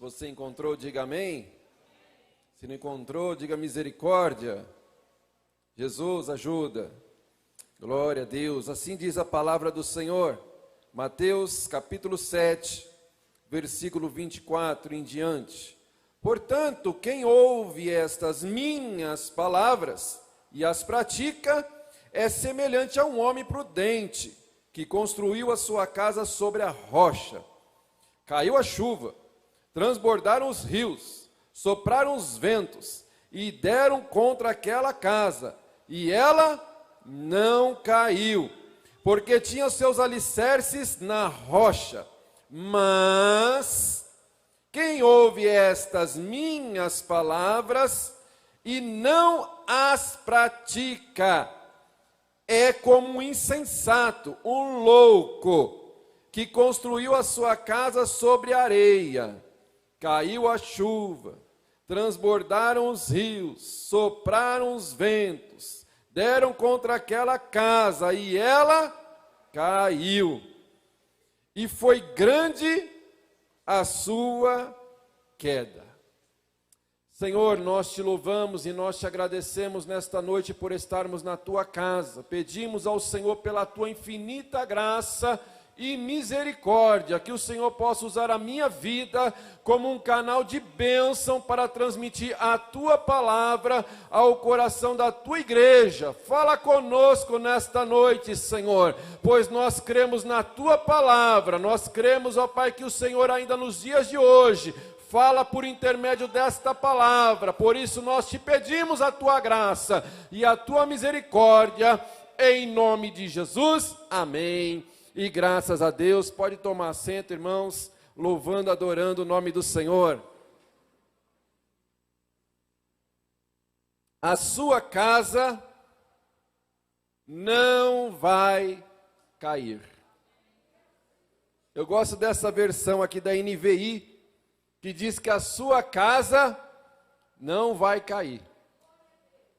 você encontrou, diga amém. Se não encontrou, diga misericórdia. Jesus, ajuda. Glória a Deus. Assim diz a palavra do Senhor. Mateus capítulo 7, versículo 24 em diante. Portanto, quem ouve estas minhas palavras e as pratica, é semelhante a um homem prudente, que construiu a sua casa sobre a rocha. Caiu a chuva, transbordaram os rios, sopraram os ventos, e deram contra aquela casa, e ela não caiu, porque tinha seus alicerces na rocha. Mas quem ouve estas minhas palavras e não as pratica, é como um insensato, um louco, que construiu a sua casa sobre areia. Caiu a chuva, transbordaram os rios, sopraram os ventos, deram contra aquela casa, e ela caiu. E foi grande a sua queda. Senhor, nós te louvamos e nós te agradecemos nesta noite por estarmos na tua casa. Pedimos ao Senhor pela tua infinita graça e misericórdia, que o Senhor possa usar a minha vida como um canal de bênção para transmitir a tua palavra ao coração da tua igreja. Fala conosco nesta noite, Senhor, pois nós cremos na tua palavra, nós cremos, ó Pai, que o Senhor ainda nos dias de hoje fala por intermédio desta palavra. Por isso nós te pedimos a tua graça e a tua misericórdia, em nome de Jesus, amém. E graças a Deus. Pode tomar assento, irmãos, louvando, adorando o nome do Senhor. A sua casa não vai cair. Eu gosto dessa versão aqui da NVI, que diz que a sua casa não vai cair.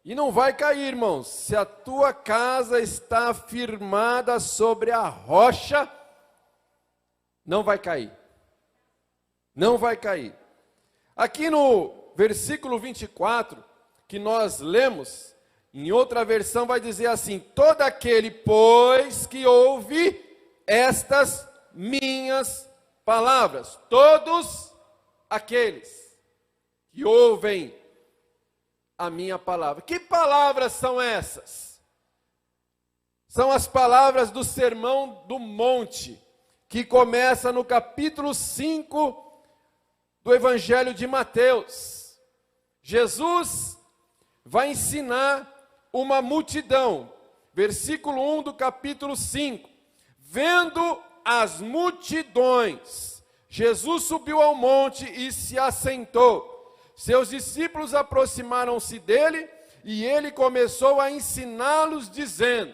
E não vai cair, irmãos, se a tua casa está firmada sobre a rocha, não vai cair. Não vai cair. Aqui no versículo 24, que nós lemos, em outra versão vai dizer assim: todo aquele, pois, que ouve estas minhas palavras, todos aqueles que ouvem a minha palavra. Que palavras são essas? São as palavras do Sermão do Monte, que começa no capítulo 5 do Evangelho de Mateus. Jesus vai ensinar uma multidão. Versículo 1 do capítulo 5. Vendo as multidões, Jesus subiu ao monte e se assentou. Seus discípulos aproximaram-se dele e ele começou a ensiná-los, dizendo: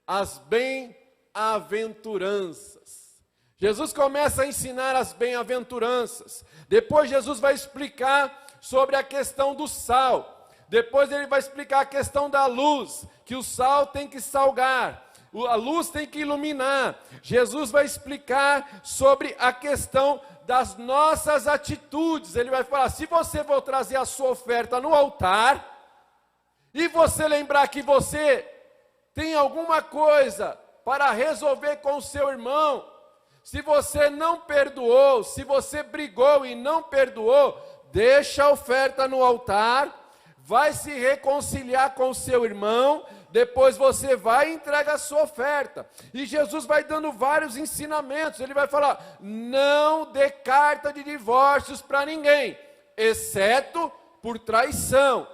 as bem-aventuranças. Jesus começa a ensinar as bem-aventuranças. Depois Jesus vai explicar sobre a questão do sal. Depois ele vai explicar a questão da luz, que o sal tem que salgar, a luz tem que iluminar. Jesus vai explicar sobre a questão das nossas atitudes. Ele vai falar: se você for trazer a sua oferta no altar, e você lembrar que você tem alguma coisa para resolver com o seu irmão, se você não perdoou, se você brigou e não perdoou, deixa a oferta no altar, vai se reconciliar com o seu irmão, depois você vai e entrega a sua oferta. E Jesus vai dando vários ensinamentos. Ele vai falar: não dê carta de divórcios para ninguém, exceto por traição,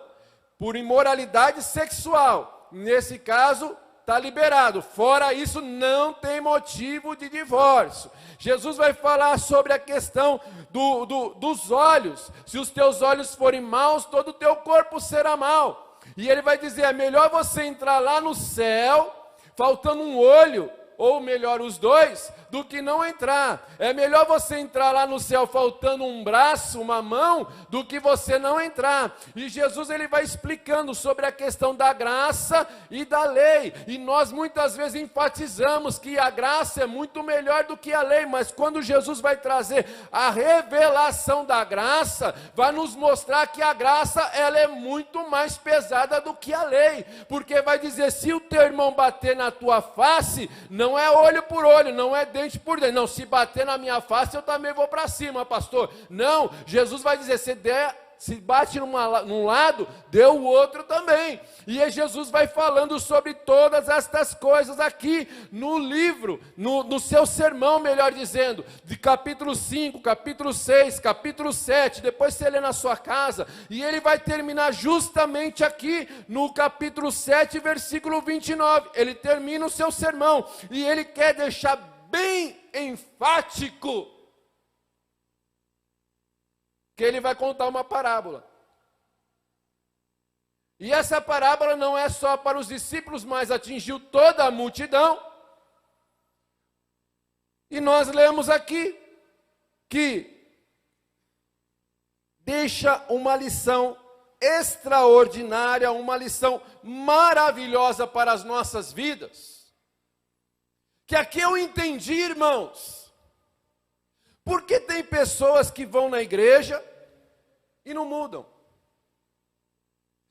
por imoralidade sexual. Nesse caso, está liberado. Fora isso, não tem motivo de divórcio. Jesus vai falar sobre a questão dos olhos. Se os teus olhos forem maus, todo o teu corpo será mau. E ele vai dizer: é melhor você entrar lá no céu, faltando um olho, ou melhor, os dois, do que não entrar. É melhor você entrar lá no céu faltando um braço, uma mão, do que você não entrar. E Jesus, ele vai explicando sobre a questão da graça e da lei. E nós muitas vezes enfatizamos que a graça é muito melhor do que a lei, mas quando Jesus vai trazer a revelação da graça, vai nos mostrar que a graça, ela é muito mais pesada do que a lei. Porque vai dizer, se o teu irmão bater na tua face, não é olho por olho, não é dente por dente. Não, se bater na minha face, eu também vou para cima, pastor. Não, Jesus vai dizer, se bate num lado, dê o outro também. E aí Jesus vai falando sobre todas estas coisas aqui no livro, no seu sermão, melhor dizendo, de capítulo 5, capítulo 6, capítulo 7, depois você lê na sua casa, e ele vai terminar justamente aqui no capítulo 7, versículo 29. Ele termina o seu sermão, e ele quer deixar bem enfático que ele vai contar uma parábola. E essa parábola não é só para os discípulos, mas atingiu toda a multidão. E nós lemos aqui que deixa uma lição extraordinária, uma lição maravilhosa para as nossas vidas. Que aqui eu entendi, irmãos, porque tem pessoas que vão na igreja e não mudam.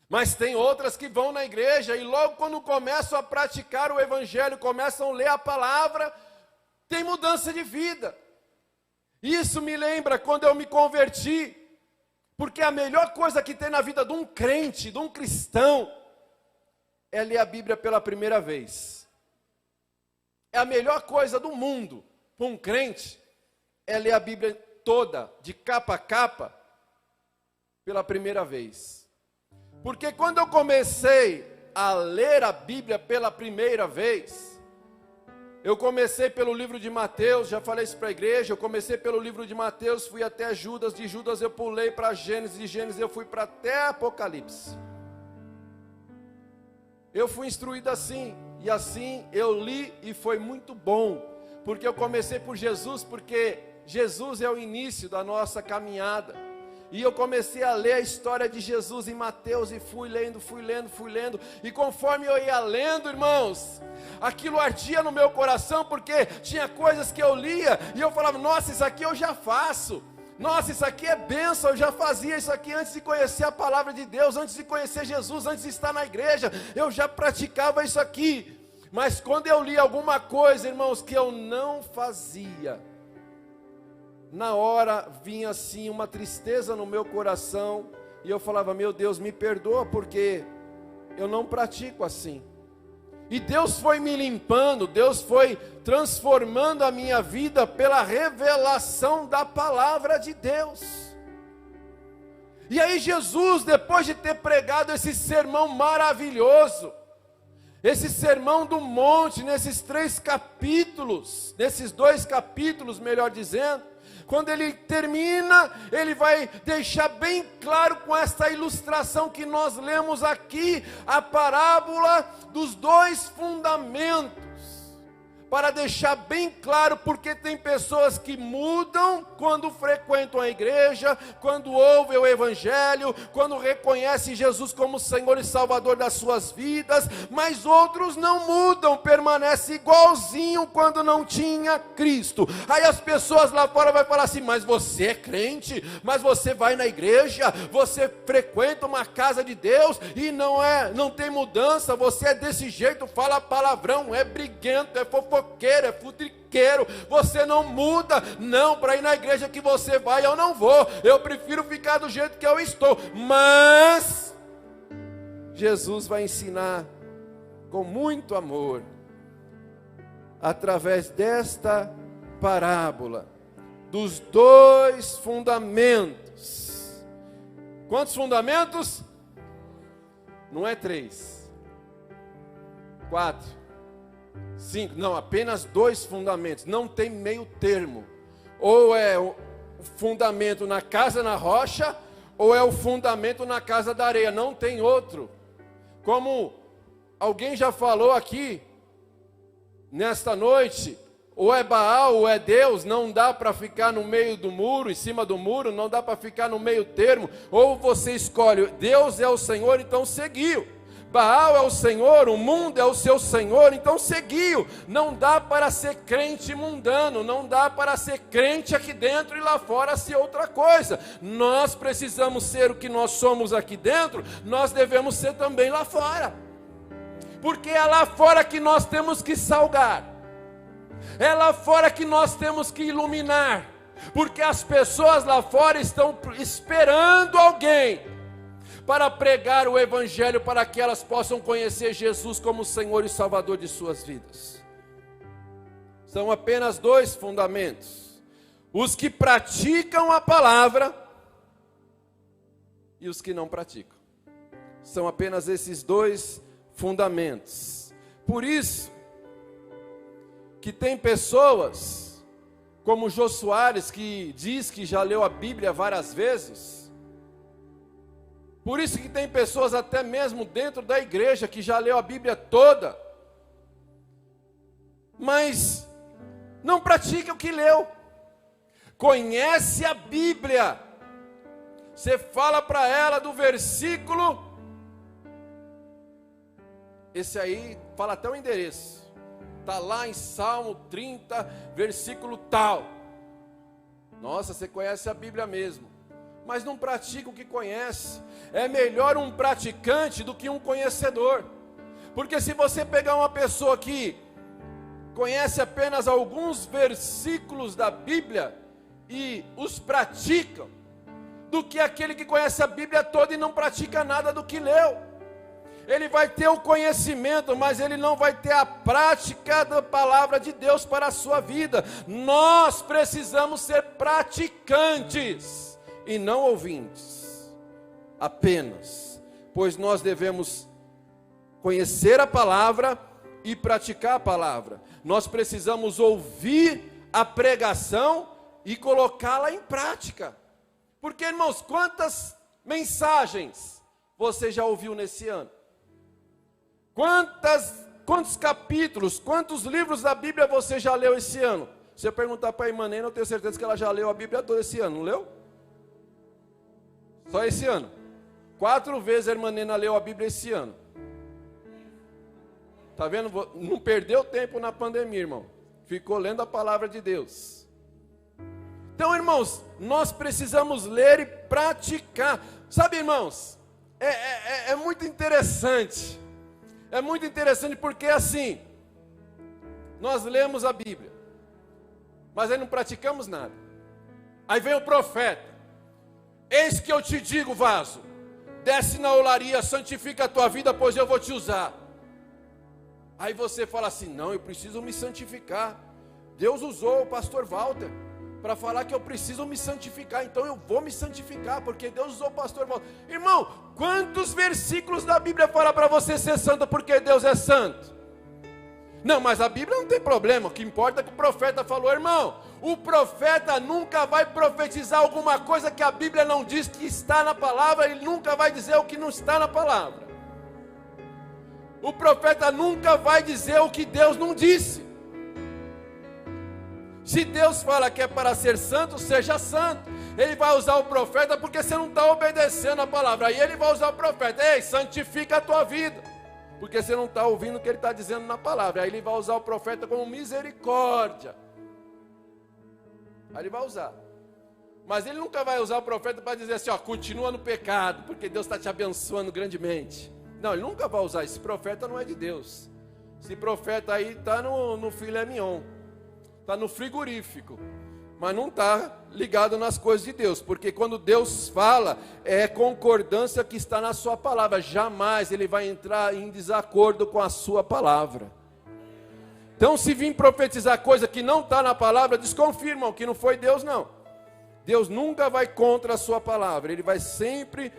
Mas tem outras que vão na igreja e logo quando começam a praticar o evangelho, começam a ler a palavra, tem mudança de vida. Isso me lembra quando eu me converti, porque a melhor coisa que tem na vida de um crente, de um cristão, é ler a Bíblia pela primeira vez. É a melhor coisa do mundo para um crente, é ler a Bíblia toda, de capa a capa, pela primeira vez. Porque quando eu comecei a ler a Bíblia pela primeira vez, eu comecei pelo livro de Mateus, já falei isso para a igreja, eu comecei pelo livro de Mateus, fui até Judas, de Judas eu pulei para Gênesis, de Gênesis eu fui para até Apocalipse. Eu fui instruído assim, e assim eu li e foi muito bom, porque eu comecei por Jesus, porque Jesus é o início da nossa caminhada. E eu comecei a ler a história de Jesus em Mateus e fui lendo. E conforme eu ia lendo, irmãos, aquilo ardia no meu coração, porque tinha coisas que eu lia e eu falava, nossa, isso aqui eu já faço. Nossa, isso aqui é bênção, eu já fazia isso aqui antes de conhecer a palavra de Deus, antes de conhecer Jesus, antes de estar na igreja, eu já praticava isso aqui. Mas quando eu li alguma coisa, irmãos, que eu não fazia, na hora vinha assim uma tristeza no meu coração, e eu falava, meu Deus, me perdoa, porque eu não pratico assim. E Deus foi me limpando, Deus foi transformando a minha vida pela revelação da palavra de Deus. E aí Jesus, depois de ter pregado esse sermão maravilhoso, esse sermão do monte, nesses 3 capítulos, nesses 2 capítulos, melhor dizendo, quando ele termina, ele vai deixar bem claro com essa ilustração que nós lemos aqui, a parábola dos 2 fundamentos, para deixar bem claro, porque tem pessoas que mudam quando frequentam a igreja, quando ouvem o evangelho, quando reconhecem Jesus como Senhor e Salvador das suas vidas, mas outros não mudam, permanecem igualzinho quando não tinha Cristo. Aí as pessoas lá fora vão falar assim, mas você é crente, mas você vai na igreja, você frequenta uma casa de Deus e não tem mudança, você é desse jeito, fala palavrão, é briguento, é fofoqueiro, é futriqueiro, você não muda. Não, para ir na igreja que você vai eu não vou, eu prefiro ficar do jeito que eu estou. Mas Jesus vai ensinar com muito amor, através desta parábola, dos 2 fundamentos. Quantos fundamentos? Não é 3, 4, 5, não, apenas 2 fundamentos, não tem meio termo. Ou é o fundamento na casa na rocha, ou é o fundamento na casa da areia, não tem outro. Como alguém já falou aqui, nesta noite, ou é Baal ou é Deus, não dá para ficar no meio do muro, em cima do muro, não dá para ficar no meio termo, ou você escolhe, Deus é o Senhor, então seguiu. Baal é o Senhor, o mundo é o seu Senhor, então seguiu. Não dá para ser crente mundano, não dá para ser crente aqui dentro e lá fora ser outra coisa. Nós precisamos ser o que nós somos aqui dentro, nós devemos ser também lá fora. Porque é lá fora que nós temos que salgar. É lá fora que nós temos que iluminar. Porque as pessoas lá fora estão esperando alguém para pregar o Evangelho, para que elas possam conhecer Jesus como Senhor e Salvador de suas vidas. São apenas dois fundamentos: os que praticam a palavra e os que não praticam. São apenas esses dois fundamentos. Por isso que tem pessoas como Jô Soares, que diz que já leu a Bíblia várias vezes. Por isso que tem pessoas até mesmo dentro da igreja que já leu a Bíblia toda, mas não pratica o que leu. Conhece a Bíblia. Você fala para ela do versículo, esse aí fala até o endereço. Está lá em Salmo 30, versículo tal. Nossa, você conhece a Bíblia mesmo, mas não pratica o que conhece. É melhor um praticante do que um conhecedor. Porque se você pegar uma pessoa que conhece apenas alguns versículos da Bíblia e os praticam, do que aquele que conhece a Bíblia toda e não pratica nada do que leu. Ele vai ter o conhecimento, mas ele não vai ter a prática da palavra de Deus para a sua vida. Nós precisamos ser praticantes e não ouvintes apenas, pois nós devemos conhecer a palavra e praticar a palavra. Nós precisamos ouvir a pregação e colocá-la em prática. Porque, irmãos, quantas mensagens você já ouviu nesse ano? Quantos capítulos, quantos livros da Bíblia você já leu esse ano? Se eu perguntar para a irmã Nena, eu tenho certeza que ela já leu a Bíblia toda esse ano, não leu? Só esse ano. 4 vezes a irmã Nena leu a Bíblia esse ano. Está vendo? Não perdeu tempo na pandemia, irmão. Ficou lendo a palavra de Deus. Então, irmãos, nós precisamos ler e praticar. Sabe, irmãos, é muito interessante. É muito interessante porque assim, nós lemos a Bíblia, mas aí não praticamos nada. Aí vem o profeta: eis que eu te digo, vaso, desce na olaria, santifica a tua vida, pois eu vou te usar. Aí você fala assim: não, eu preciso me santificar. Deus usou o pastor Walter para falar que eu preciso me santificar, então eu vou me santificar, porque Deus usou o pastor Walter. Irmão, quantos versículos da Bíblia falam para você ser santo porque Deus é santo? Não, mas a Bíblia não tem problema, o que importa é que o profeta falou. Irmão, o profeta nunca vai profetizar alguma coisa que a Bíblia não diz que está na palavra, ele nunca vai dizer o que não está na palavra. O profeta nunca vai dizer o que Deus não disse. Se Deus fala que é para ser santo, seja santo. Ele vai usar o profeta porque você não está obedecendo a palavra. Aí ele vai usar o profeta: ei, santifica a tua vida, porque você não está ouvindo o que ele está dizendo na palavra. Aí ele vai usar o profeta como misericórdia. Aí ele vai usar. Mas ele nunca vai usar o profeta para dizer assim: ó, continua no pecado, porque Deus está te abençoando grandemente. Não, ele nunca vai usar. Esse profeta não é de Deus. Esse profeta aí está no filé mignon, está no frigorífico, mas não está ligado nas coisas de Deus, porque quando Deus fala, é concordância que está na sua palavra. Jamais ele vai entrar em desacordo com a sua palavra. Então, se vir profetizar coisa que não está na palavra, desconfirmam que não foi Deus, não. Deus nunca vai contra a sua palavra, ele vai sempre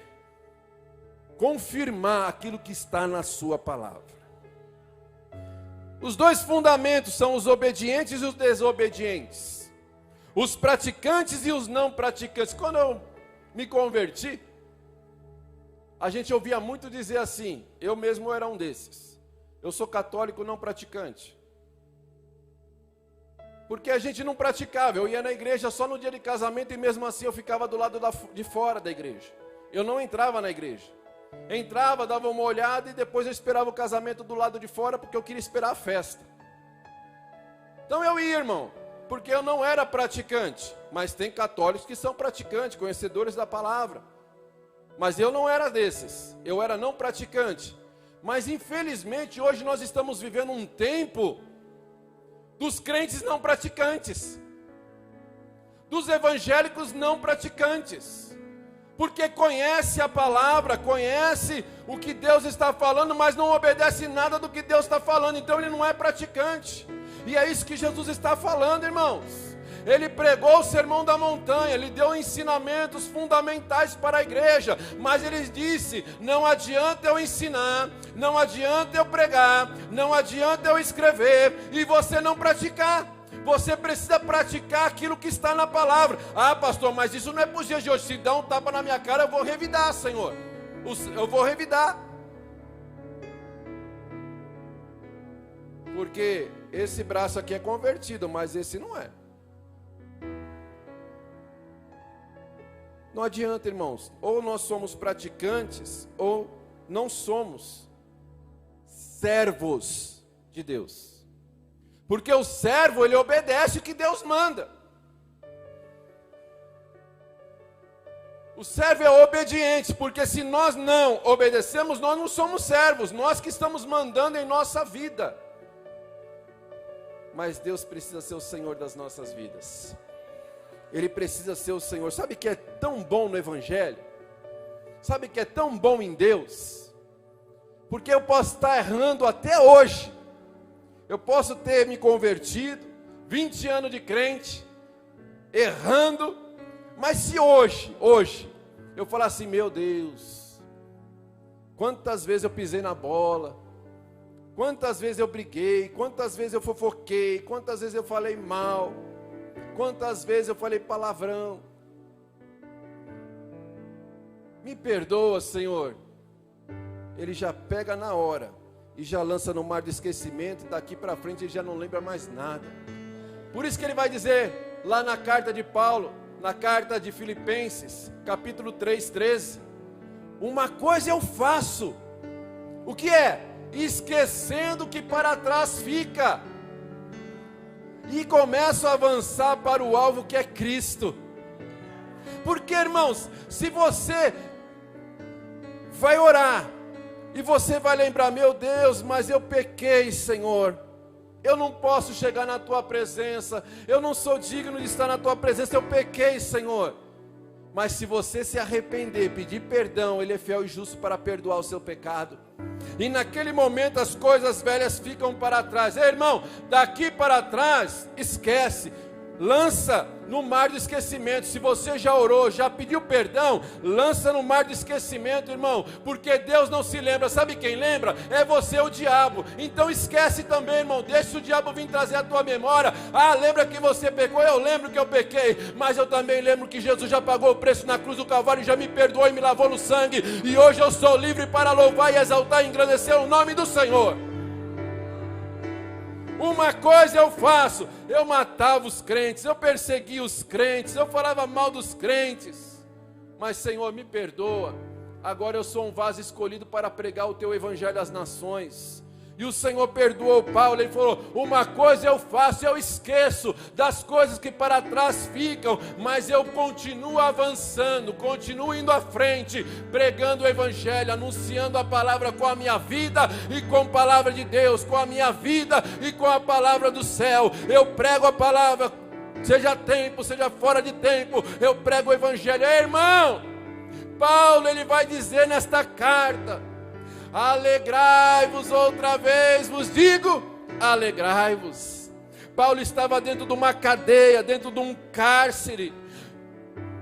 confirmar aquilo que está na sua palavra. Os dois fundamentos são os obedientes e os desobedientes, os praticantes e os não praticantes. Quando eu me converti, a gente ouvia muito dizer assim, eu mesmo era um desses: eu sou católico não praticante. Porque a gente não praticava. Eu ia na igreja só no dia de casamento e mesmo assim eu ficava do lado de fora da igreja. Eu não entrava na igreja. Entrava, dava uma olhada e depois eu esperava o casamento do lado de fora porque eu queria esperar a festa. Então eu ia, irmão, porque eu não era praticante. Mas tem católicos que são praticantes, conhecedores da palavra. Mas eu não era desses. Eu era não praticante. Mas infelizmente hoje nós estamos vivendo um tempo dos crentes não praticantes, dos evangélicos não praticantes, porque conhece a palavra, conhece o que Deus está falando, mas não obedece nada do que Deus está falando, então ele não é praticante. E é isso que Jesus está falando, irmãos. Ele pregou o sermão da montanha, ele deu ensinamentos fundamentais para a igreja, mas ele disse: não adianta eu ensinar, não adianta eu pregar, não adianta eu escrever e você não praticar. Você precisa praticar aquilo que está na palavra. Ah, pastor, mas isso não é para os dias de hoje. Se dá um tapa na minha cara, eu vou revidar, Senhor. Eu vou revidar. Porque esse braço aqui é convertido, mas esse não é. Não adianta, irmãos. Ou nós somos praticantes, ou não somos servos de Deus. Porque o servo, ele obedece o que Deus manda. O servo é obediente, porque se nós não obedecemos, nós não somos servos, nós que estamos mandando em nossa vida. Mas Deus precisa ser o Senhor das nossas vidas. Ele precisa ser o Senhor. Sabe o que é tão bom no Evangelho? Sabe o que é tão bom em Deus? Porque eu posso estar errando até hoje. Eu posso ter me convertido, 20 anos de crente, errando. Mas se hoje, eu falar assim: meu Deus, quantas vezes eu pisei na bola, quantas vezes eu briguei, quantas vezes eu fofoquei, quantas vezes eu falei mal, quantas vezes eu falei palavrão. Me perdoa, Senhor. Ele já pega na hora e já lança no mar de esquecimento, e daqui para frente ele já não lembra mais nada. Por isso que ele vai dizer lá na carta de Paulo, na carta de Filipenses, capítulo 3, 13: uma coisa eu faço. O que é? Esquecendo o que para trás fica, e começo a avançar para o alvo que é Cristo. Porque, irmãos, se você vai orar e você vai lembrar: meu Deus, mas eu pequei, Senhor, eu não posso chegar na tua presença, eu não sou digno de estar na tua presença, eu pequei, Senhor. Mas se você se arrepender, pedir perdão, Ele é fiel e justo para perdoar o seu pecado. E naquele momento as coisas velhas ficam para trás. Ei, irmão, daqui para trás, esquece. Lança no mar de esquecimento. Se você já orou, já pediu perdão, lança no mar de esquecimento, irmão. Porque Deus não se lembra. Sabe quem lembra? É você, o diabo. Então esquece também, irmão. Deixa o diabo vir trazer a tua memória. Ah, lembra que você pecou? Eu lembro que eu pequei. Mas eu também lembro que Jesus já pagou o preço na cruz do Calvário, já me perdoou e me lavou no sangue. E hoje eu sou livre para louvar e exaltar e engrandecer o nome do Senhor. Uma coisa eu faço: eu matava os crentes, eu perseguia os crentes, eu falava mal dos crentes. Mas, Senhor, me perdoa. Agora eu sou um vaso escolhido para pregar o teu evangelho às nações. E o Senhor perdoou Paulo. Ele falou: uma coisa eu faço, eu esqueço das coisas que para trás ficam, mas eu continuo avançando, continuo indo à frente, pregando o evangelho, anunciando a palavra com a minha vida e com a palavra de Deus, com a minha vida e com a palavra do céu. Eu prego a palavra, seja tempo, seja fora de tempo, eu prego o evangelho. Ei, irmão, Paulo, ele vai dizer nesta carta: alegrai-vos, outra vez vos digo, alegrai-vos. Paulo estava dentro de uma cadeia, dentro de um cárcere,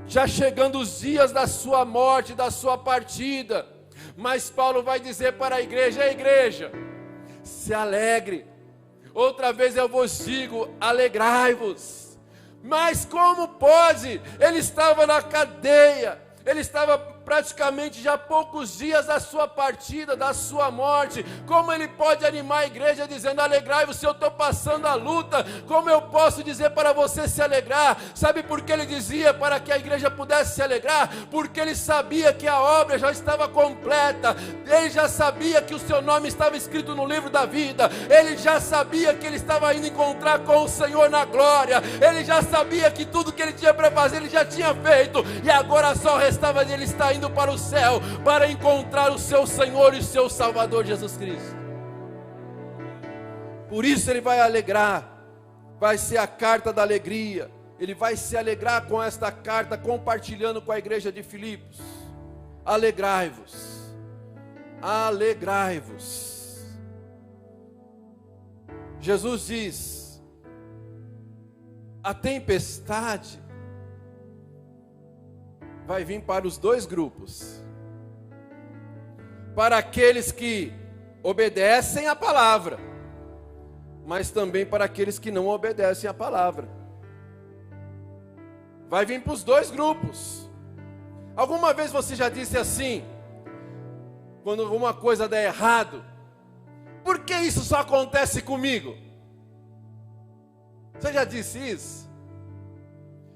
já chegando os dias da sua morte, da sua partida. Mas Paulo vai dizer para a igreja: a igreja, se alegre. Outra vez eu vos digo, alegrai-vos. Mas como pode? Ele estava na cadeia, ele estava praticamente já poucos dias da sua partida, da sua morte. Como ele pode animar a igreja dizendo: alegrai-vos se eu estou passando a luta? Como eu posso dizer para você se alegrar? Sabe por que ele dizia para que a igreja pudesse se alegrar? Porque ele sabia que a obra já estava completa, ele já sabia que o seu nome estava escrito no livro da vida, ele já sabia que ele estava indo encontrar com o Senhor na glória, ele já sabia que tudo que ele tinha para fazer ele já tinha feito, e agora só restava ele estar indo para o céu, para encontrar o seu Senhor e o seu Salvador Jesus Cristo. Por isso ele vai alegrar, vai ser a carta da alegria, ele vai se alegrar com esta carta, compartilhando com a igreja de Filipos. Alegrai-vos, alegrai-vos. Jesus diz: a tempestade vai vir para os dois grupos, para aqueles que obedecem à palavra, mas também para aqueles que não obedecem à palavra. Vai vir para os dois grupos. Alguma vez você já disse assim, quando alguma coisa der errado: por que isso só acontece comigo? Você já disse isso?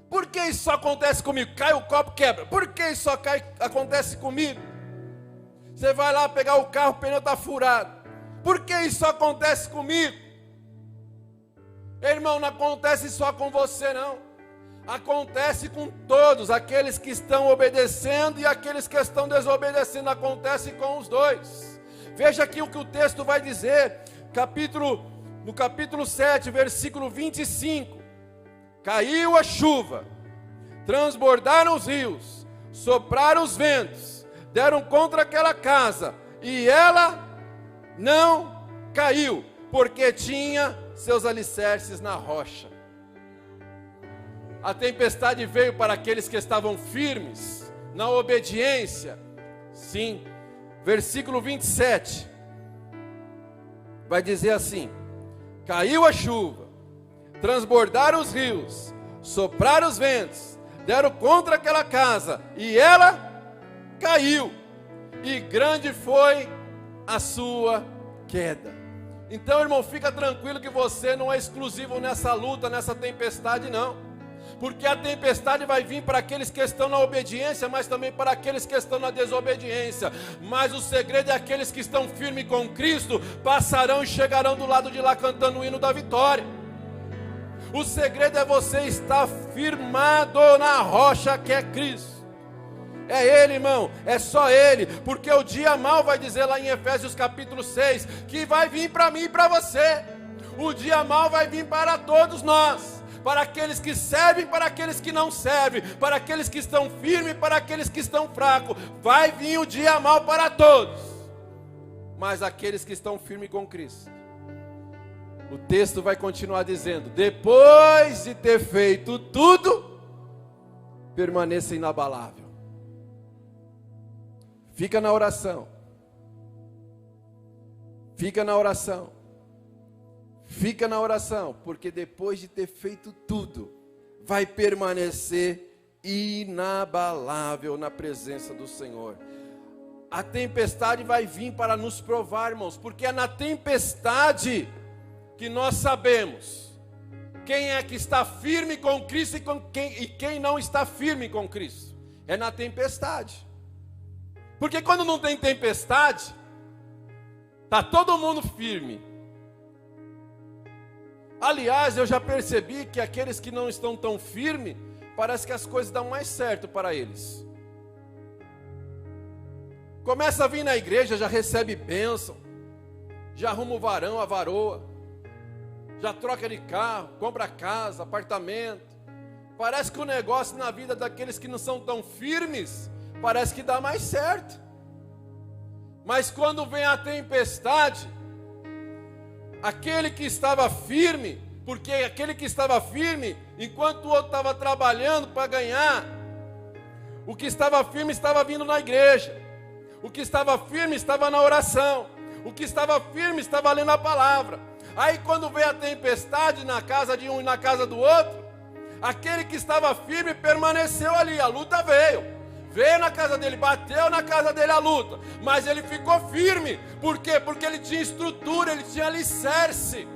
Por que isso só acontece comigo? Cai o copo, quebra. Por que isso só acontece comigo? Você vai lá pegar o carro, o pneu está furado. Por que isso só acontece comigo? Irmão, não acontece só com você não. Acontece com todos, aqueles que estão obedecendo e aqueles que estão desobedecendo. Acontece com os dois. Veja aqui o que o texto vai dizer, no capítulo 7, versículo 25. Caiu a chuva, transbordaram os rios, sopraram os ventos, deram contra aquela casa, e ela não caiu, porque tinha seus alicerces na rocha. A tempestade veio para aqueles que estavam firmes, na obediência. Sim, versículo 27, vai dizer assim: caiu a chuva, transbordaram os rios, sopraram os ventos, deram contra aquela casa, e ela caiu, e grande foi a sua queda. Então, irmão, fica tranquilo que você não é exclusivo nessa luta, nessa tempestade, não. Porque a tempestade vai vir para aqueles que estão na obediência, mas também para aqueles que estão na desobediência. Mas o segredo é aqueles que estão firmes com Cristo, passarão e chegarão do lado de lá cantando o hino da vitória. O segredo é você estar firmado na rocha que é Cristo. É Ele, irmão, é só Ele. Porque o dia mau, vai dizer lá em Efésios capítulo 6, que vai vir para mim e para você. O dia mau vai vir para todos nós, para aqueles que servem, para aqueles que não servem, para aqueles que estão firmes, para aqueles que estão fracos. Vai vir o dia mau para todos, mas aqueles que estão firmes com Cristo, o texto vai continuar dizendo: depois de ter feito tudo, permaneça inabalável. Fica na oração. Fica na oração. Fica na oração, porque depois de ter feito tudo, vai permanecer inabalável na presença do Senhor. A tempestade vai vir para nos provar, irmãos, porque é na tempestade que nós sabemos quem é que está firme com Cristo e quem não está firme com Cristo. É na tempestade. Porque quando não tem tempestade, está todo mundo firme. Aliás, eu já percebi que aqueles que não estão tão firmes, parece que as coisas dão mais certo para eles. Começa a vir na igreja, já recebe bênção, já arruma o varão, a varoa, já troca de carro, compra casa, apartamento. Parece que o negócio na vida daqueles que não são tão firmes, parece que dá mais certo. Mas quando vem a tempestade, aquele que estava firme, porque aquele que estava firme, enquanto o outro estava trabalhando para ganhar, o que estava firme estava vindo na igreja, o que estava firme estava na oração, o que estava firme estava lendo a palavra. Aí quando veio a tempestade na casa de um e na casa do outro, aquele que estava firme permaneceu ali, a luta veio, Veio na casa dele, bateu na casa dele a luta, mas ele ficou firme. Por quê? Porque ele tinha estrutura, ele tinha alicerce.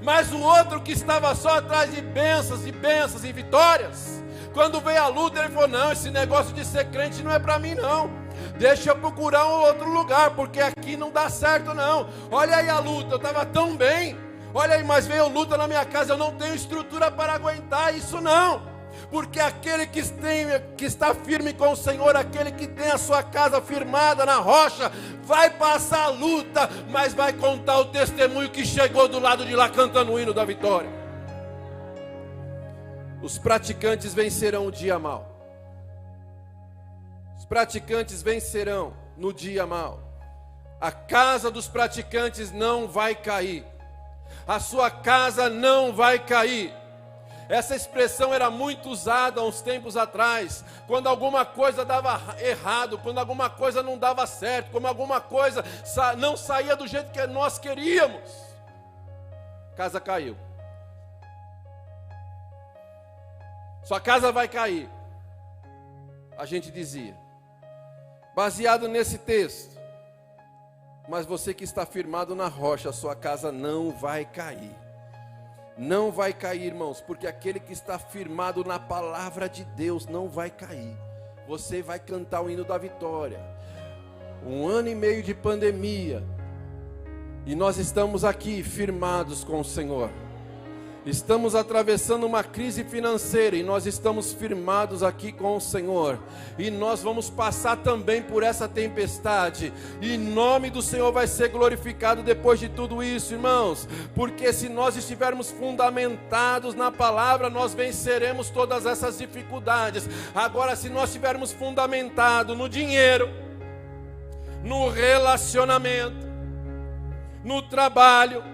Mas o outro que estava só atrás de bênçãos e vitórias, quando veio a luta, ele falou: não, esse negócio de ser crente não é para mim não. Deixa eu procurar um outro lugar, porque aqui não dá certo não. Olha aí a luta, eu estava tão bem. Olha aí, mas veio luta na minha casa, eu não tenho estrutura para aguentar isso não. Porque aquele que está firme com o Senhor, aquele que tem a sua casa firmada na rocha, vai passar a luta, mas vai contar o testemunho que chegou do lado de lá cantando o hino da vitória. Os praticantes vencerão o dia mau. Os praticantes vencerão no dia mau. A casa dos praticantes não vai cair. A sua casa não vai cair. Essa expressão era muito usada há uns tempos atrás, quando alguma coisa dava errado, quando alguma coisa não dava certo, quando alguma coisa não saía do jeito que nós queríamos. Casa caiu. Sua casa vai cair. A gente dizia, baseado nesse texto, mas você que está firmado na rocha, a sua casa não vai cair. Não vai cair, irmãos, porque aquele que está firmado na palavra de Deus não vai cair. Você vai cantar o hino da vitória. 1 ano e meio de pandemia, e nós estamos aqui firmados com o Senhor. Estamos atravessando uma crise financeira e nós estamos firmados aqui com o Senhor. E nós vamos passar também por essa tempestade. E o nome do Senhor vai ser glorificado depois de tudo isso, irmãos. Porque se nós estivermos fundamentados na palavra, nós venceremos todas essas dificuldades. Agora, se nós estivermos fundamentados no dinheiro, no relacionamento, no trabalho,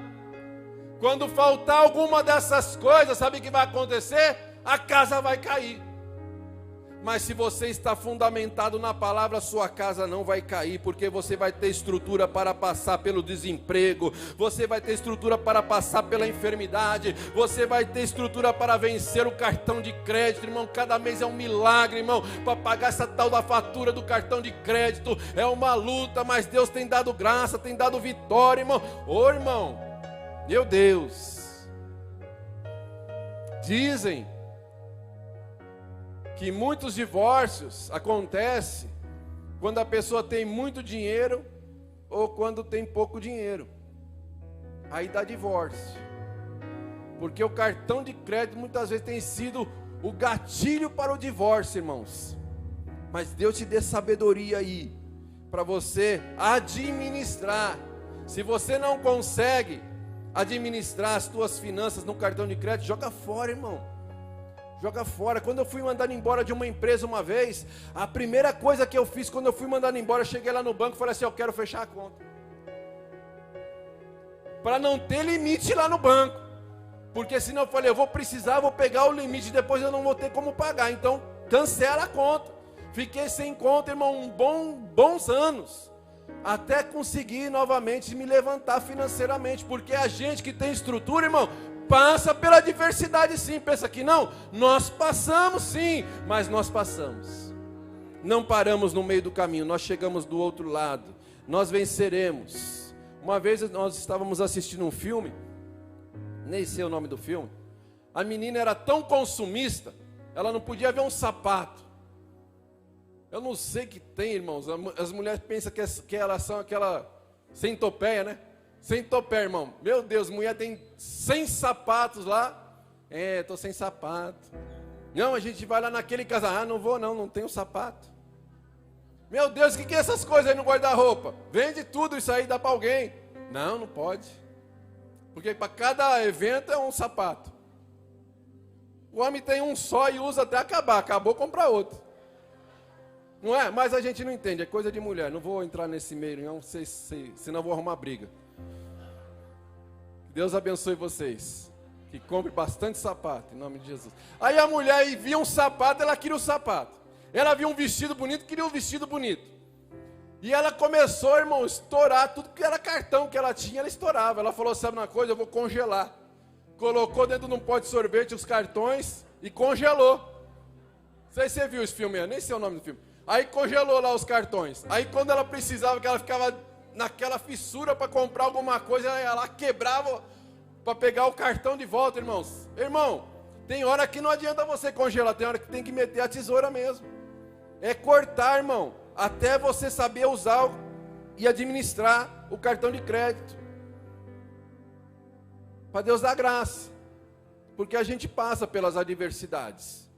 quando faltar alguma dessas coisas, sabe o que vai acontecer? A casa vai cair. Mas se você está fundamentado na palavra, sua casa não vai cair, porque você vai ter estrutura para passar pelo desemprego, você vai ter estrutura para passar pela enfermidade, você vai ter estrutura para vencer o cartão de crédito, irmão. Cada mês é um milagre, irmão, para pagar essa tal da fatura do cartão de crédito. É uma luta, mas Deus tem dado graça, tem dado vitória, irmão. Ô, irmão, meu Deus, dizem que muitos divórcios acontecem quando a pessoa tem muito dinheiro ou quando tem pouco dinheiro. Aí dá divórcio, porque o cartão de crédito muitas vezes tem sido o gatilho para o divórcio, irmãos. Mas Deus te dê sabedoria aí, para você administrar. Se você não consegue administrar as tuas finanças no cartão de crédito, joga fora, irmão. Joga fora. Quando eu fui mandado embora de uma empresa uma vez, a primeira coisa que eu fiz quando eu fui mandado embora, eu cheguei lá no banco e falei assim: eu quero fechar a conta, para não ter limite lá no banco, porque senão eu falei, eu vou precisar, vou pegar o limite, depois eu não vou ter como pagar, então cancela a conta. Fiquei sem conta, irmão, bons anos, até conseguir novamente me levantar financeiramente, porque a gente que tem estrutura, irmão, passa pela adversidade sim. Pensa que não? Nós passamos sim, mas nós passamos. Não paramos no meio do caminho, nós chegamos do outro lado, nós venceremos. Uma vez nós estávamos assistindo um filme, nem sei o nome do filme. A menina era tão consumista, ela não podia ver um sapato. Eu não sei o que tem, irmãos. As mulheres pensam que elas são aquela centopeia, né? Centopeia, irmão. Meu Deus, mulher tem 100 sapatos lá. Estou sem sapato. Não, a gente vai lá naquele casal. Ah, não vou não tenho sapato. Meu Deus, o que é essas coisas aí no guarda-roupa? Vende tudo isso aí, dá para alguém. Não pode. Porque para cada evento é um sapato. O homem tem um só e usa até acabar. Acabou, compra outro. Não é? Mas a gente não entende, é coisa de mulher. Não vou entrar nesse meio, não, senão vou arrumar briga. Deus abençoe vocês. Que compre bastante sapato, em nome de Jesus. Aí a mulher via um sapato, ela queria o sapato. Ela via um vestido bonito, queria um vestido bonito. E ela começou, irmão, a estourar tudo que era cartão que ela tinha, ela estourava. Ela falou, sabe uma coisa, eu vou congelar. Colocou dentro de um pote de sorvete os cartões e congelou. Não sei se você viu esse filme, eu nem sei o nome do filme. Aí congelou lá os cartões. Aí quando ela precisava, que ela ficava naquela fissura para comprar alguma coisa, ela quebrava para pegar o cartão de volta, irmãos. Irmão, tem hora que não adianta você congelar, tem hora que tem que meter a tesoura mesmo. É cortar, irmão, até você saber usar e administrar o cartão de crédito. Para Deus dar graça. Porque a gente passa pelas adversidades.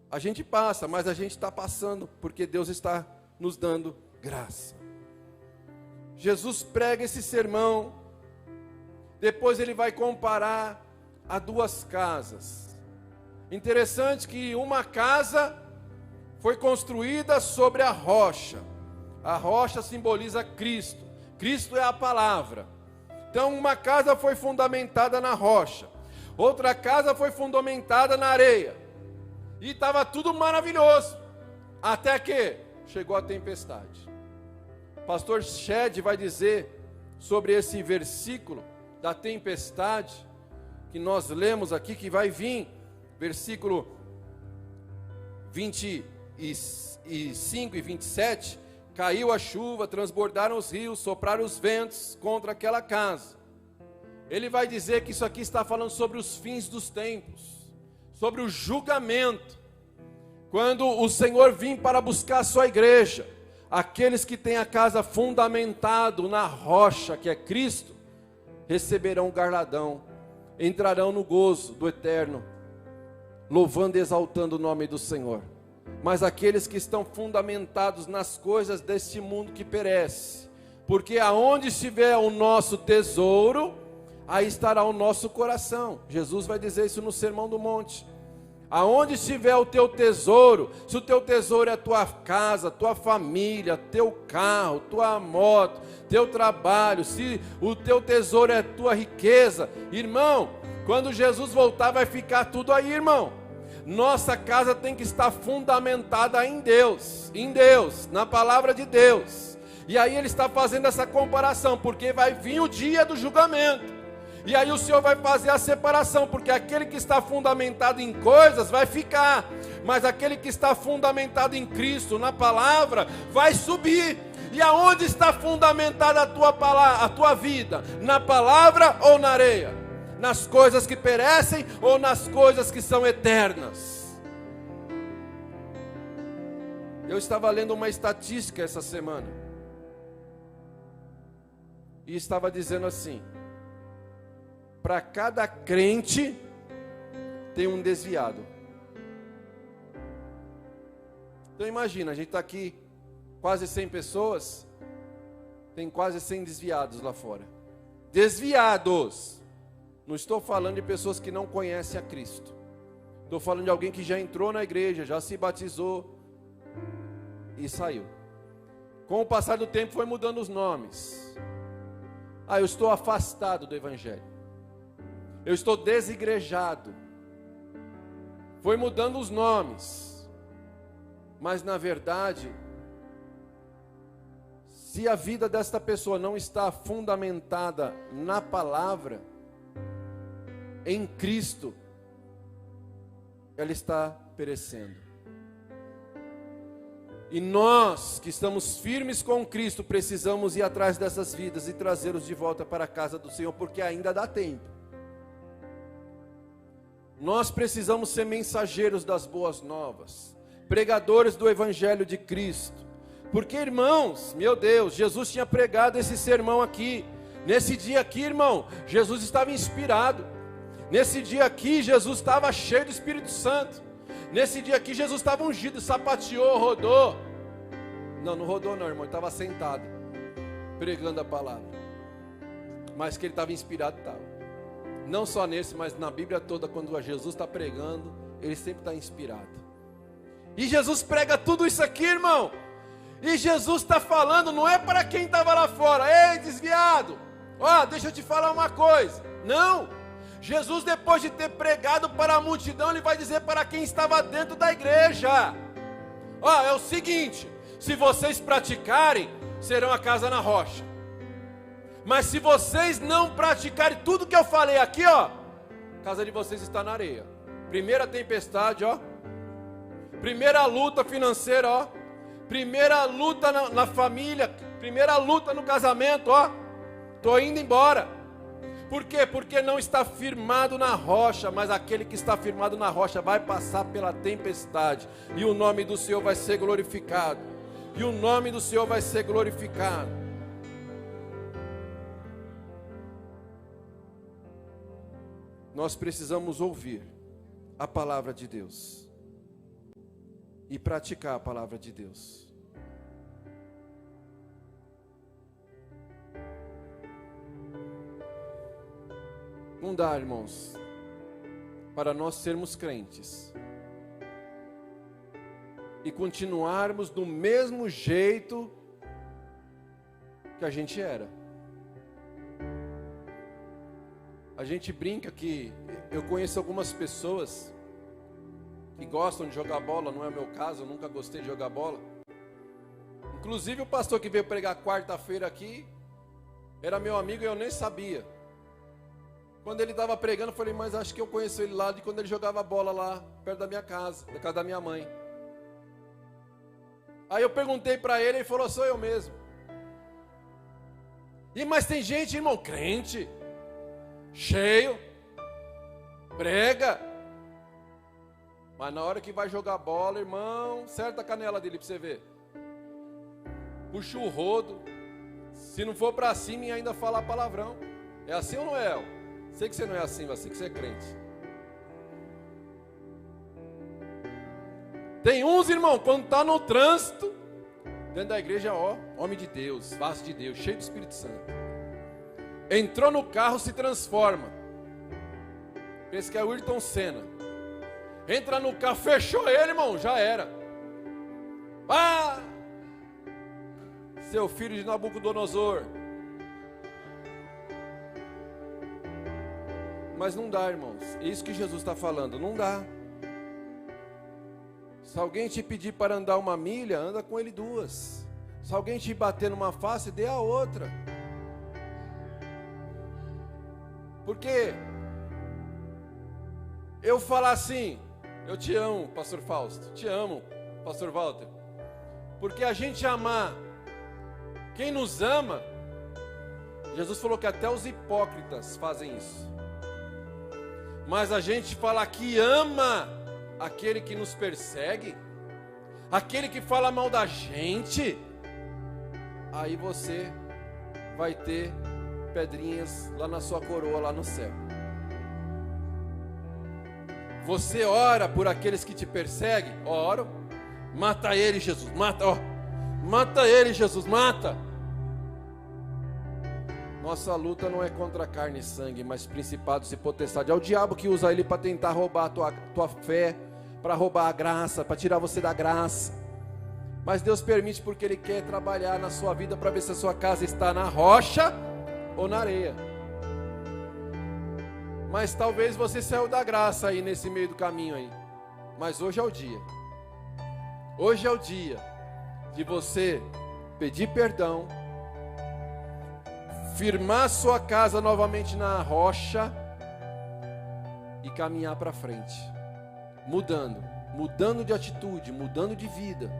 A gente passa, mas a gente está passando porque Deus está nos dando graça. Jesus prega esse sermão. Depois ele vai comparar a duas casas. Interessante que uma casa foi construída sobre a rocha. A rocha simboliza Cristo. Cristo é a palavra. Então uma casa foi fundamentada na rocha. Outra casa foi fundamentada na areia. E estava tudo maravilhoso. Até que chegou a tempestade. Pastor Shed vai dizer sobre esse versículo da tempestade que nós lemos aqui, que vai vir, versículo 25 e 27, caiu a chuva, transbordaram os rios, sopraram os ventos contra aquela casa. Ele vai dizer que isso aqui está falando sobre os fins dos tempos, sobre o julgamento, quando o Senhor vir para buscar a sua igreja. Aqueles que têm a casa fundamentado na rocha, que é Cristo, receberão o galardão, entrarão no gozo do eterno, louvando e exaltando o nome do Senhor. Mas aqueles que estão fundamentados nas coisas deste mundo que perece, porque aonde estiver o nosso tesouro, aí estará o nosso coração. Jesus vai dizer isso no Sermão do Monte. Aonde estiver o teu tesouro, se o teu tesouro é a tua casa, tua família, teu carro, tua moto, teu trabalho, se o teu tesouro é a tua riqueza, irmão, quando Jesus voltar vai ficar tudo aí, irmão. Nossa casa tem que estar fundamentada em Deus, na palavra de Deus. E aí ele está fazendo essa comparação, porque vai vir o dia do julgamento. E aí o Senhor vai fazer a separação, porque aquele que está fundamentado em coisas vai ficar, mas aquele que está fundamentado em Cristo, na palavra, vai subir. E aonde está fundamentada a tua vida? Na palavra ou na areia? Nas coisas que perecem ou nas coisas que são eternas? Eu estava lendo uma estatística essa semana, e estava dizendo assim: para cada crente tem um desviado. Então imagina, a gente está aqui quase 100 pessoas, tem quase 100 desviados lá fora. Desviados. Não estou falando de pessoas que não conhecem a Cristo. Estou falando de alguém que já entrou na igreja, já se batizou e saiu. Com o passar do tempo foi mudando os nomes. Eu estou afastado do Evangelho. Eu estou desigrejado. Foi mudando os nomes. Mas na verdade, se a vida desta pessoa não está fundamentada na palavra, em Cristo, ela está perecendo. E nós que estamos firmes com Cristo, precisamos ir atrás dessas vidas e trazê-los de volta para a casa do Senhor, porque ainda dá tempo. Nós precisamos ser mensageiros das boas novas, pregadores do Evangelho de Cristo. Porque, irmãos, meu Deus, Jesus tinha pregado esse sermão aqui. Nesse dia aqui, irmão, Jesus estava inspirado. Nesse dia aqui, Jesus estava cheio do Espírito Santo. Nesse dia aqui, Jesus estava ungido, sapateou, rodou. Não rodou não, irmão, ele estava sentado, pregando a palavra. Mas que ele estava inspirado, estava. Não só nesse, mas na Bíblia toda, quando Jesus está pregando, ele sempre está inspirado. E Jesus prega tudo isso aqui, irmão. E Jesus está falando, não é para quem estava lá fora. Ei, desviado, deixa eu te falar uma coisa. Não, Jesus, depois de ter pregado para a multidão, ele vai dizer para quem estava dentro da igreja: é o seguinte, se vocês praticarem, serão a casa na rocha. Mas se vocês não praticarem tudo que eu falei aqui, a casa de vocês está na areia. Primeira tempestade, primeira luta financeira, Primeira luta na família, primeira luta no casamento, ó. Estou indo embora. Por quê? Porque não está firmado na rocha, mas aquele que está firmado na rocha vai passar pela tempestade, e o nome do Senhor vai ser glorificado. E o nome do Senhor vai ser glorificado. Nós precisamos ouvir a palavra de Deus e praticar a palavra de Deus. Não dá, irmãos, para nós sermos crentes e continuarmos do mesmo jeito que a gente era. A gente brinca que eu conheço algumas pessoas que gostam de jogar bola, não é o meu caso, eu nunca gostei de jogar bola. Inclusive o pastor que veio pregar quarta-feira aqui era meu amigo e eu nem sabia. Quando ele estava pregando, eu falei, mas acho que eu conheço ele lá de quando ele jogava bola lá, perto da minha casa, da casa da minha mãe. Aí eu perguntei para ele, ele falou, sou eu mesmo. Mas tem gente, irmão, crente, cheio, prega, mas na hora que vai jogar bola, irmão, acerta a canela dele para você ver. Puxa o rodo, se não for para cima e ainda falar palavrão. É assim ou não é? Sei que você não é assim, mas sei que você é crente. Tem uns, irmão, quando está no trânsito, dentro da igreja, ó, homem de Deus, vaso de Deus, cheio do Espírito Santo. Entrou no carro, se transforma. Pensa que é o Ayrton Senna. Entra no carro, fechou ele, irmão, já era. Ah! Seu filho de Nabucodonosor. Mas não dá, irmãos. É isso que Jesus está falando. Não dá. Se alguém te pedir para andar 1 milha, anda com ele 2. Se alguém te bater numa face, dê a outra. Porque eu falar assim, eu te amo, pastor Fausto, te amo, pastor Walter. Porque a gente amar quem nos ama, Jesus falou que até os hipócritas fazem isso. Mas a gente fala que ama aquele que nos persegue, aquele que fala mal da gente, aí você vai ter pedrinhas lá na sua coroa, lá no céu. Você ora por aqueles que te perseguem? Oro. Mata ele, Jesus, mata, ó. Mata ele, Jesus, mata. Nossa luta não é contra carne e sangue, mas principados e potestades. É o diabo que usa ele para tentar roubar a tua fé, para roubar a graça, para tirar você da graça. Mas Deus permite porque Ele quer trabalhar na sua vida para ver se a sua casa está na rocha ou na areia. Mas talvez você saiu da graça aí nesse meio do caminho aí. Mas hoje é o dia. Hoje é o dia de você pedir perdão, firmar sua casa novamente na rocha e caminhar para frente, mudando de atitude, mudando de vida.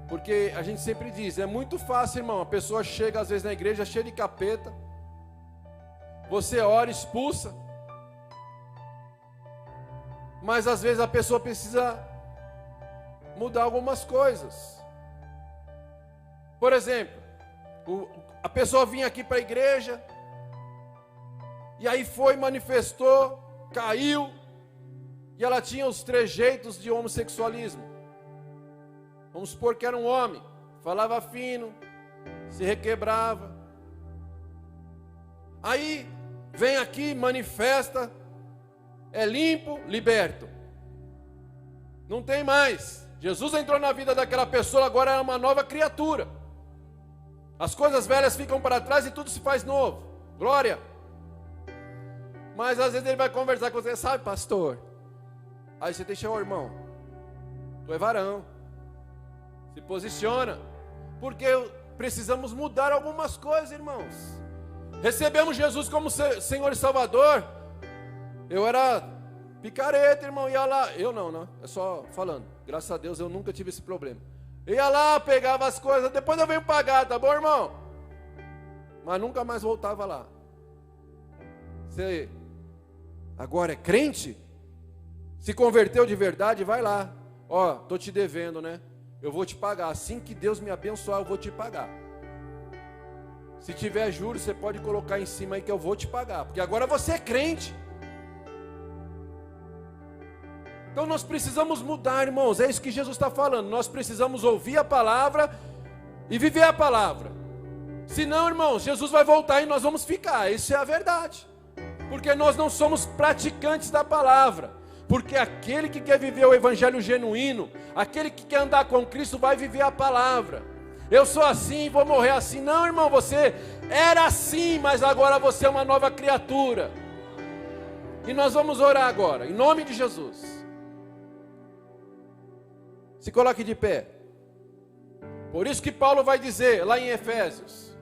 Porque a gente sempre diz, é muito fácil, irmão, a pessoa chega às vezes na igreja cheia de capeta, você ora, expulsa, mas às vezes a pessoa precisa mudar algumas coisas. Por exemplo, a pessoa vinha aqui para a igreja, e aí foi, manifestou, caiu, e ela tinha os trejeitos de homossexualismo. Vamos supor que era um homem, falava fino, se requebrava. Aí, vem aqui, manifesta, é limpo, liberto. Não tem mais. Jesus entrou na vida daquela pessoa, agora é uma nova criatura. As coisas velhas ficam para trás e tudo se faz novo. Glória. Mas às vezes ele vai conversar com você, sabe, pastor? Aí você deixa, ô irmão, tu é varão, se posiciona, porque precisamos mudar algumas coisas, irmãos. Recebemos Jesus como Senhor e Salvador. Eu era picareta, irmão, ia lá. Eu não, é só falando. Graças a Deus eu nunca tive esse problema. Ia lá, pegava as coisas, depois eu venho pagar, tá bom, irmão? Mas nunca mais voltava lá. Você agora é crente? Se converteu de verdade, vai lá. Ó, tô te devendo, né? Eu vou te pagar. Assim que Deus me abençoar, eu vou te pagar. Se tiver juros, você pode colocar em cima aí que eu vou te pagar. Porque agora você é crente. Então nós precisamos mudar, irmãos. É isso que Jesus está falando. Nós precisamos ouvir a palavra e viver a palavra. Senão, irmãos, Jesus vai voltar e nós vamos ficar. Isso é a verdade. Porque nós não somos praticantes da palavra. Porque aquele que quer viver o evangelho genuíno, aquele que quer andar com Cristo, vai viver a palavra. Eu sou assim, vou morrer assim. Não, irmão, você era assim, mas agora você é uma nova criatura. E nós vamos orar agora, em nome de Jesus. Se coloque de pé. Por isso que Paulo vai dizer lá em Efésios: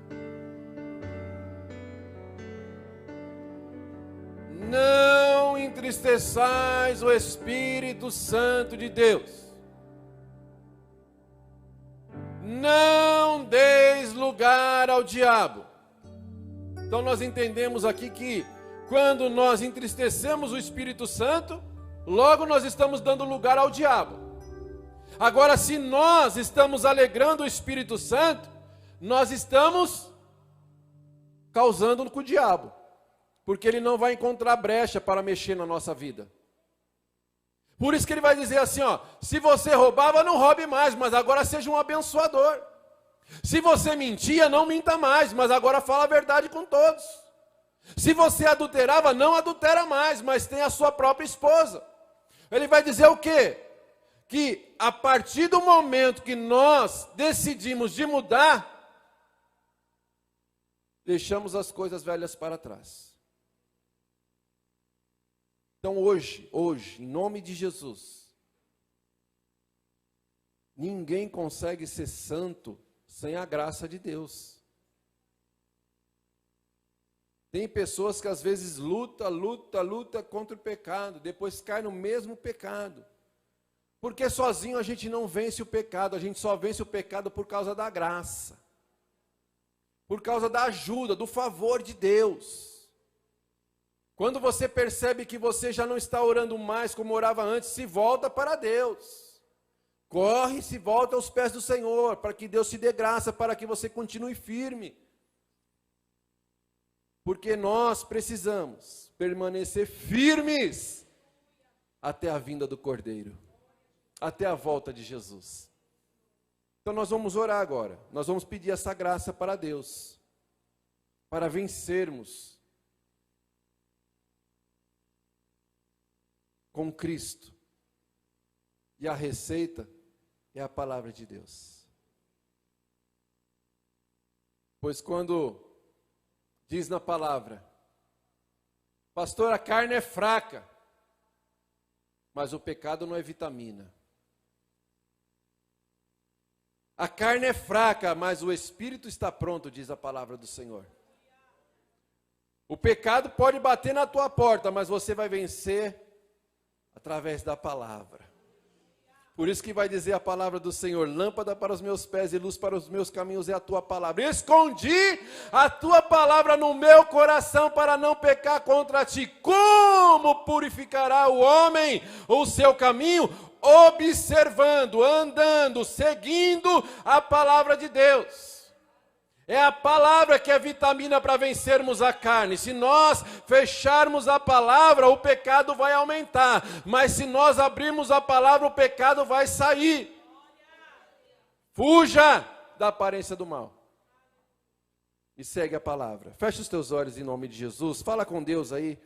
não entristeçais o Espírito Santo de Deus. Não deis lugar ao diabo. Então nós entendemos aqui que quando nós entristecemos o Espírito Santo, logo nós estamos dando lugar ao diabo. Agora, se nós estamos alegrando o Espírito Santo, nós estamos causando com o diabo. Porque ele não vai encontrar brecha para mexer na nossa vida. Por isso que ele vai dizer assim, ó: se você roubava, não roube mais, mas agora seja um abençoador. Se você mentia, não minta mais, mas agora fala a verdade com todos. Se você adulterava, não adultera mais, mas tem a sua própria esposa. Ele vai dizer o quê? Que a partir do momento que nós decidimos de mudar, deixamos as coisas velhas para trás. Então hoje, em nome de Jesus, ninguém consegue ser santo sem a graça de Deus. Tem pessoas que às vezes luta contra o pecado, depois cai no mesmo pecado. Porque sozinho a gente não vence o pecado, a gente só vence o pecado por causa da graça. Por causa da ajuda, do favor de Deus. Quando você percebe que você já não está orando mais como orava antes, se volta para Deus. Corre e se volta aos pés do Senhor, para que Deus te dê graça, para que você continue firme. Porque nós precisamos permanecer firmes até a vinda do Cordeiro. Até a volta de Jesus. Então nós vamos orar agora. Nós vamos pedir essa graça para Deus. Para vencermos com Cristo. E a receita é a palavra de Deus. Pois quando diz na palavra: pastor, a carne é fraca, mas o pecado não é vitamina. A carne é fraca, mas o espírito está pronto, diz a palavra do Senhor. O pecado pode bater na tua porta, mas você vai vencer através da palavra. Por isso que vai dizer a palavra do Senhor: lâmpada para os meus pés e luz para os meus caminhos é a tua palavra. Escondi a tua palavra no meu coração para não pecar contra ti. Como purificará o homem o seu caminho? Observando, andando, seguindo a palavra de Deus. É a palavra que é vitamina para vencermos a carne. Se nós fecharmos a palavra, o pecado vai aumentar. Mas se nós abrirmos a palavra, o pecado vai sair. Fuja da aparência do mal. E segue a palavra. Fecha os teus olhos em nome de Jesus. Fala com Deus aí.